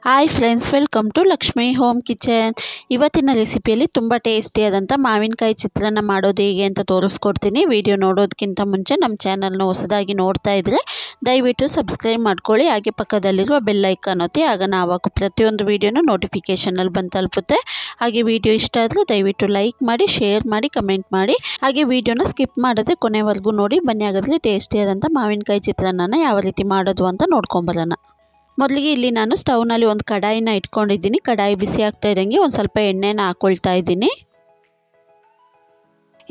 Hi friends, welcome to Lakshmi home kitchen. ಇವತ್ತಿನ ರೆಸಿಪಿಯಲ್ಲಿ ತುಂಬ ಟೇಸ್ಟಿಯಾದಂಥ ಮಾವಿನಕಾಯಿ ಚಿತ್ರಾನ್ನ ಮಾಡೋದು ಹೇಗೆ ಅಂತ ತೋರಿಸ್ಕೊಡ್ತೀನಿ. ವಿಡಿಯೋ ನೋಡೋದಕ್ಕಿಂತ ಮುಂಚೆ ನಮ್ಮ ಚಾನಲ್ನ ಹೊಸದಾಗಿ ನೋಡ್ತಾ ಇದ್ದರೆ ದಯವಿಟ್ಟು ಸಬ್ಸ್ಕ್ರೈಬ್ ಮಾಡ್ಕೊಳ್ಳಿ. ಹಾಗೆ ಪಕ್ಕದಲ್ಲಿರುವ ಬೆಲ್ ಐಕಾನ್ ಒತ್ತಿ, ಆಗ ನಾವು ಪ್ರತಿಯೊಂದು ವೀಡಿಯೋನೂ ನೋಟಿಫಿಕೇಷನಲ್ಲಿ ಬಂದು ತಲುಪುತ್ತೆ. ಹಾಗೆ ವಿಡಿಯೋ ಇಷ್ಟ ಆದರೆ ದಯವಿಟ್ಟು ಲೈಕ್ ಮಾಡಿ, ಶೇರ್ ಮಾಡಿ, ಕಮೆಂಟ್ ಮಾಡಿ. ಹಾಗೆ ವಿಡಿಯೋನ ಸ್ಕಿಪ್ ಮಾಡದೆ ಕೊನೆವರೆಗೂ ನೋಡಿ. ಬನ್ನಿ ಹಾಗಾದರೆ ಟೇಸ್ಟಿಯಾದಂಥ ಮಾವಿನಕಾಯಿ ಚಿತ್ರಾನ್ನ ಯಾವ ರೀತಿ ಮಾಡೋದು ಅಂತ ನೋಡ್ಕೊಂಬರೋಣ. ಮೊದಲಿಗೆ ಇಲ್ಲಿ ನಾನು ಸ್ಟವ್ನಲ್ಲಿ ಒಂದು ಕಡಾಯಿನ ಇಟ್ಕೊಂಡಿದ್ದೀನಿ. ಕಡಾಯಿ ಬಿಸಿ ಆಗ್ತಾ ಇದ್ದಂಗೆ ಒಂದು ಸ್ವಲ್ಪ ಎಣ್ಣೆನ ಹಾಕ್ಕೊಳ್ತಾ ಇದ್ದೀನಿ.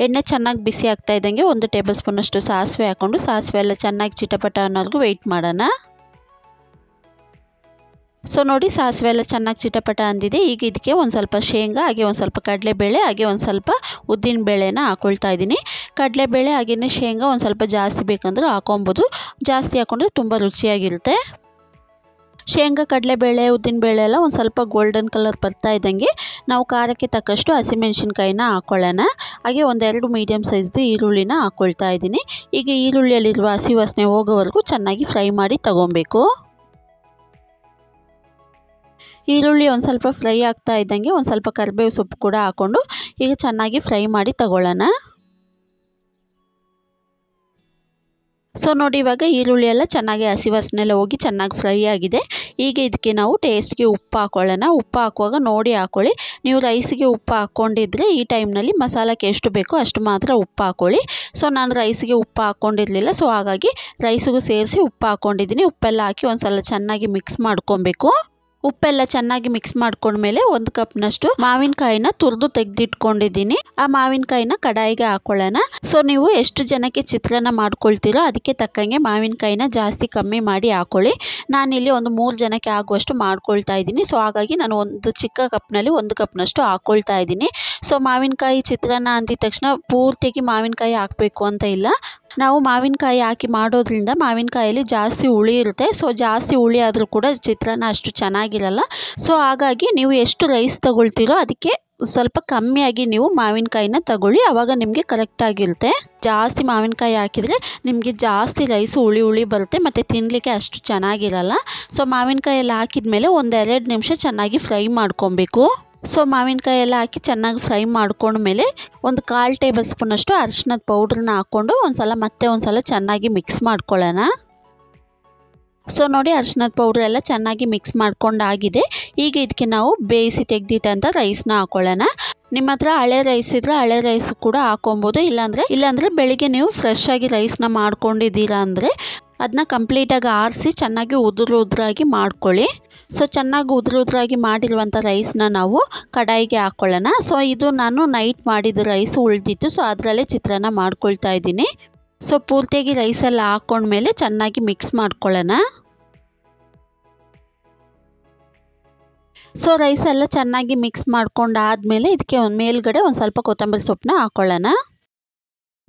ಎಣ್ಣೆ ಚೆನ್ನಾಗಿ ಬಿಸಿ ಆಗ್ತಾ ಇದ್ದಂಗೆ 1 ಟೇಬಲ್ ಸ್ಪೂನಷ್ಟು ಸಾಸಿವೆ ಹಾಕ್ಕೊಂಡು, ಸಾಸಿವೆ ಎಲ್ಲ ಚೆನ್ನಾಗಿ ಚಿಟಪಟ ಅನ್ನೋರ್ಗೂ ವೆಯ್ಟ್ ಮಾಡೋಣ. ಸೊ ನೋಡಿ, ಸಾಸಿವೆ ಎಲ್ಲ ಚೆನ್ನಾಗಿ ಚಿಟಪಟ ಅಂದಿದೆ. ಈಗ ಇದಕ್ಕೆ ಒಂದು ಸ್ವಲ್ಪ ಶೇಂಗಾ, ಹಾಗೆ ಒಂದು ಸ್ವಲ್ಪ ಕಡಲೆಬೇಳೆ, ಹಾಗೆ ಒಂದು ಸ್ವಲ್ಪ ಉದ್ದಿನ ಬೇಳೆನ ಹಾಕ್ಕೊಳ್ತಾ ಇದ್ದೀನಿ. ಕಡಲೆಬೇಳೆ ಹಾಗೆಯೇ ಶೇಂಗಾ ಒಂದು ಸ್ವಲ್ಪ ಜಾಸ್ತಿ ಬೇಕಂದ್ರೆ ಹಾಕೊಬೋದು. ಜಾಸ್ತಿ ಹಾಕ್ಕೊಂಡ್ರೆ ತುಂಬ ರುಚಿಯಾಗಿರುತ್ತೆ. ಶೇಂಗಾ, ಕಡಲೆಬೇಳೆ, ಉದ್ದಿನಬೇಳೆ ಎಲ್ಲ ಒಂದು ಸ್ವಲ್ಪ ಗೋಲ್ಡನ್ ಕಲರ್ ಬರ್ತಾ ಇದ್ದಂಗೆ ನಾವು ಖಾರಕ್ಕೆ ತಕ್ಕಷ್ಟು ಹಸಿಮೆಣಸಿನ್ಕಾಯಿನ ಹಾಕ್ಕೊಳ್ಳೋಣ. ಹಾಗೆ 1-2 ಮೀಡಿಯಮ್ ಸೈಜ್ದು ಈರುಳ್ಳಿನ ಹಾಕ್ಕೊಳ್ತಾ ಇದ್ದೀನಿ. ಈಗ ಈರುಳ್ಳಿಯಲ್ಲಿರುವ ಹಸಿ ವಾಸನೆ ಹೋಗೋವರೆಗೂ ಚೆನ್ನಾಗಿ ಫ್ರೈ ಮಾಡಿ ತಗೊಬೇಕು. ಈರುಳ್ಳಿ ಒಂದು ಸ್ವಲ್ಪ ಫ್ರೈ ಆಗ್ತಾ ಇದ್ದಂಗೆ ಒಂದು ಸ್ವಲ್ಪ ಕರಿಬೇವು ಸೊಪ್ಪು ಕೂಡ ಹಾಕ್ಕೊಂಡು ಈಗ ಚೆನ್ನಾಗಿ ಫ್ರೈ ಮಾಡಿ ತಗೊಳ್ಳೋಣ. ಸೊ ನೋಡಿ, ಇವಾಗ ಈರುಳ್ಳಿ ಎಲ್ಲ ಚೆನ್ನಾಗಿ ಹಸಿ ವಾಸನೆ ಎಲ್ಲ ಹೋಗಿ ಚೆನ್ನಾಗಿ ಫ್ರೈ ಆಗಿದೆ. ಈಗ ಇದಕ್ಕೆ ನಾವು ಟೇಸ್ಟ್ಗೆ ಉಪ್ಪು ಹಾಕ್ಕೊಳ್ಳೋಣ. ಉಪ್ಪು ಹಾಕುವಾಗ ನೋಡಿ ಹಾಕ್ಕೊಳ್ಳಿ. ನೀವು ರೈಸಿಗೆ ಉಪ್ಪು ಹಾಕ್ಕೊಂಡಿದ್ರೆ ಈ ಟೈಮ್ನಲ್ಲಿ ಮಸಾಲಕ್ಕೆ ಎಷ್ಟು ಬೇಕೋ ಅಷ್ಟು ಮಾತ್ರ ಉಪ್ಪು ಹಾಕ್ಕೊಳ್ಳಿ. ಸೊ ನಾನು ರೈಸಿಗೆ ಉಪ್ಪು ಹಾಕ್ಕೊಂಡಿರಲಿಲ್ಲ, ಸೊ ಹಾಗಾಗಿ ರೈಸಿಗೂ ಸೇರಿಸಿ ಉಪ್ಪು ಹಾಕ್ಕೊಂಡಿದ್ದೀನಿ. ಉಪ್ಪೆಲ್ಲ ಹಾಕಿ ಒಂದು ಸಲ ಚೆನ್ನಾಗಿ ಮಿಕ್ಸ್ ಮಾಡ್ಕೊಬೇಕು. ಉಪ್ಪೆಲ್ಲ ಚೆನ್ನಾಗಿ ಮಿಕ್ಸ್ ಮಾಡ್ಕೊಂಡ್ಮೇಲೆ 1 ಕಪ್ನಷ್ಟು ಮಾವಿನಕಾಯಿನ ತುರಿದು ತೆಗೆದಿಟ್ಕೊಂಡಿದ್ದೀನಿ. ಆ ಮಾವಿನಕಾಯಿನ ಕಡಾಯಿಗೆ ಹಾಕ್ಕೊಳ್ಳೋಣ. ಸೊ ನೀವು ಎಷ್ಟು ಜನಕ್ಕೆ ಚಿತ್ರಾನ್ನ ಮಾಡ್ಕೊಳ್ತೀರೋ ಅದಕ್ಕೆ ತಕ್ಕಂಗೆ ಮಾವಿನಕಾಯಿನ ಜಾಸ್ತಿ ಕಮ್ಮಿ ಮಾಡಿ ಹಾಕ್ಕೊಳ್ಳಿ. ನಾನಿಲ್ಲಿ ಒಂದು 3 ಜನಕ್ಕೆ ಆಗುವಷ್ಟು ಮಾಡ್ಕೊಳ್ತಾ ಇದ್ದೀನಿ. ಸೊ ಹಾಗಾಗಿ ನಾನು ಒಂದು ಚಿಕ್ಕ ಕಪ್ನಲ್ಲಿ 1 ಕಪ್ನಷ್ಟು ಹಾಕ್ಕೊಳ್ತಾ ಇದ್ದೀನಿ. ಸೊ ಮಾವಿನಕಾಯಿ ಚಿತ್ರಾನ್ನ ಅಂದಿದ ತಕ್ಷಣ ಪೂರ್ತಿಯಾಗಿ ಮಾವಿನಕಾಯಿ ಹಾಕಬೇಕು ಅಂತ ಇಲ್ಲ. ನಾವು ಮಾವಿನಕಾಯಿ ಹಾಕಿ ಮಾಡೋದ್ರಿಂದ ಮಾವಿನಕಾಯಲ್ಲಿ ಜಾಸ್ತಿ ಹುಳಿ ಇರುತ್ತೆ. ಸೊ ಜಾಸ್ತಿ ಹುಳಿ ಆದರೂ ಕೂಡ ಚಿತ್ರಾನ್ನ ಅಷ್ಟು ಚೆನ್ನಾಗಿರಲ್ಲ. ಸೊ ಹಾಗಾಗಿ ನೀವು ಎಷ್ಟು ರೈಸ್ ತಗೊಳ್ತೀರೋ ಅದಕ್ಕೆ ಸ್ವಲ್ಪ ಕಮ್ಮಿಯಾಗಿ ನೀವು ಮಾವಿನಕಾಯಿನ ತಗೊಳ್ಳಿ. ಆವಾಗ ನಿಮಗೆ ಕರೆಕ್ಟಾಗಿರುತ್ತೆ. ಜಾಸ್ತಿ ಮಾವಿನಕಾಯಿ ಹಾಕಿದರೆ ನಿಮಗೆ ಜಾಸ್ತಿ ರೈಸು ಹುಳಿ ಬರುತ್ತೆ ಮತ್ತು ತಿನ್ನಲಿಕ್ಕೆ ಅಷ್ಟು ಚೆನ್ನಾಗಿರಲ್ಲ. ಸೊ ಮಾವಿನಕಾಯಿ ಎಲ್ಲ ಹಾಕಿದ ಮೇಲೆ 1-2 ನಿಮಿಷ ಚೆನ್ನಾಗಿ ಫ್ರೈ ಮಾಡ್ಕೊಬೇಕು. ಸೊ ಮಾವಿನಕಾಯಿ ಎಲ್ಲ ಹಾಕಿ ಚೆನ್ನಾಗಿ ಫ್ರೈ ಮಾಡ್ಕೊಂಡ್ಮೇಲೆ 1/4 ಟೇಬಲ್ ಸ್ಪೂನಷ್ಟು ಅರಿಶಿಣದ ಪೌಡ್ರನ್ನ ಹಾಕ್ಕೊಂಡು ಒಂದು ಸಲ ಚೆನ್ನಾಗಿ ಮಿಕ್ಸ್ ಮಾಡ್ಕೊಳ್ಳೋಣ. ಸೊ ನೋಡಿ, ಅರಿಶಿಣದ ಪೌಡ್ರ್ ಎಲ್ಲ ಚೆನ್ನಾಗಿ ಮಿಕ್ಸ್ ಮಾಡ್ಕೊಂಡಾಗಿದೆ. ಈಗ ಇದಕ್ಕೆ ನಾವು ಬೇಯಿಸಿ ತೆಗೆದಿಟ್ಟಂಥ ರೈಸ್ನ ಹಾಕ್ಕೊಳ್ಳೋಣ. ನಿಮ್ಮ ಹತ್ರ ಹಳೆ ರೈಸ್ ಇದ್ದರೆ ಹಳೆ ರೈಸ್ ಕೂಡ ಹಾಕೊಬೋದು. ಇಲ್ಲಾಂದರೆ ಬೆಳಿಗ್ಗೆ ನೀವು ಫ್ರೆಶ್ ಆಗಿ ರೈಸ್ನ ಮಾಡ್ಕೊಂಡಿದ್ದೀರಾ ಅಂದರೆ ಅದನ್ನ ಕಂಪ್ಲೀಟಾಗಿ ಆರಿಸಿ ಚೆನ್ನಾಗಿ ಉದುರಾಗಿ ಮಾಡ್ಕೊಳ್ಳಿ. ಸೊ ಚೆನ್ನಾಗಿ ಉದುರಾಗಿ ಮಾಡಿರುವಂಥ ರೈಸ್ನ ನಾವು ಕಡಾಯಿಗೆ ಹಾಕ್ಕೊಳ್ಳೋಣ. ಸೊ ಇದು ನಾನು ನೈಟ್ ಮಾಡಿದ ರೈಸ್ ಉಳಿದಿತ್ತು. ಸೊ ಅದರಲ್ಲೇ ಚಿತ್ರಾನ್ನ ಮಾಡ್ಕೊಳ್ತಾ ಇದ್ದೀನಿ. ಸೊ ಪೂರ್ತಿಯಾಗಿ ರೈಸೆಲ್ಲ ಹಾಕ್ಕೊಂಡ್ಮೇಲೆ ಚೆನ್ನಾಗಿ ಮಿಕ್ಸ್ ಮಾಡ್ಕೊಳ್ಳೋಣ. ಸೊ ರೈಸ್ ಎಲ್ಲ ಚೆನ್ನಾಗಿ ಮಿಕ್ಸ್ ಮಾಡ್ಕೊಂಡಾದಮೇಲೆ ಇದಕ್ಕೆ ಮೇಲ್ಗಡೆ ಒಂದು ಸ್ವಲ್ಪ ಕೊತ್ತಂಬರಿ ಸೊಪ್ಪನ್ನ ಹಾಕ್ಕೊಳ್ಳೋಣ.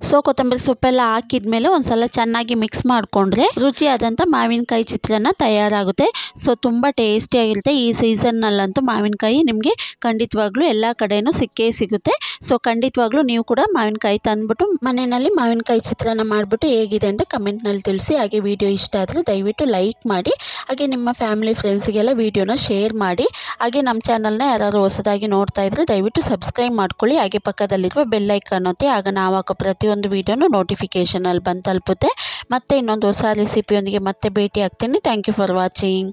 ಸೊ ಕೊತ್ತಂಬರಿ ಸೊಪ್ಪೆಲ್ಲ ಹಾಕಿದ್ಮೇಲೆ ಒಂದು ಸಲ ಚೆನ್ನಾಗಿ ಮಿಕ್ಸ್ ಮಾಡಿಕೊಂಡ್ರೆ ರುಚಿಯಾದಂಥ ಮಾವಿನಕಾಯಿ ಚಿತ್ರಾನ್ನ ತಯಾರಾಗುತ್ತೆ. ಸೊ ತುಂಬ ಟೇಸ್ಟಿಯಾಗಿರುತ್ತೆ. ಈ ಸೀಸನ್ನಲ್ಲಂತೂ ಮಾವಿನಕಾಯಿ ನಿಮಗೆ ಖಂಡಿತವಾಗ್ಲೂ ಎಲ್ಲ ಕಡೆಯೂ ಸಿಕ್ಕೇ ಸಿಗುತ್ತೆ. ಸೊ ಖಂಡಿತವಾಗ್ಲೂ ನೀವು ಕೂಡ ಮಾವಿನಕಾಯಿ ತಂದುಬಿಟ್ಟು ಮನೆಯಲ್ಲಿ ಮಾವಿನಕಾಯಿ ಚಿತ್ರಾನ್ನ ಮಾಡಿಬಿಟ್ಟು ಹೇಗಿದೆ ಅಂತ ಕಮೆಂಟ್ನಲ್ಲಿ ತಿಳಿಸಿ. ಹಾಗೆ ವಿಡಿಯೋ ಇಷ್ಟ ಆದರೆ ದಯವಿಟ್ಟು ಲೈಕ್ ಮಾಡಿ. ಹಾಗೆ ನಿಮ್ಮ ಫ್ಯಾಮಿಲಿ ಫ್ರೆಂಡ್ಸಿಗೆಲ್ಲ ವಿಡಿಯೋನ ಶೇರ್ ಮಾಡಿ. ಹಾಗೆ ನಮ್ಮ ಚಾನಲ್ನ ಯಾರಾದರೂ ಹೊಸದಾಗಿ ನೋಡ್ತಾ ಇದ್ದರೆ ದಯವಿಟ್ಟು ಸಬ್ಸ್ಕ್ರೈಬ್ ಮಾಡ್ಕೊಳ್ಳಿ. ಹಾಗೆ ಪಕ್ಕದಲ್ಲಿರುವ ಬೆಲ್ ಐಕಾನ್ ಒತ್ತಿ, ಆಗ ನಾವು ಹಾಕೋ ಪ್ರತಿಯೊಂದು ವೀಡಿಯೋನು ನೋಟಿಫಿಕೇಷನಲ್ಲಿ ಬಂದು ತಲುಪುತ್ತೆ. ಮತ್ತೆ ಇನ್ನೊಂದು ಹೊಸ ರೆಸಿಪಿಯೊಂದಿಗೆ ಮತ್ತೆ ಭೇಟಿ ಆಗ್ತೀನಿ. Thank you for watching.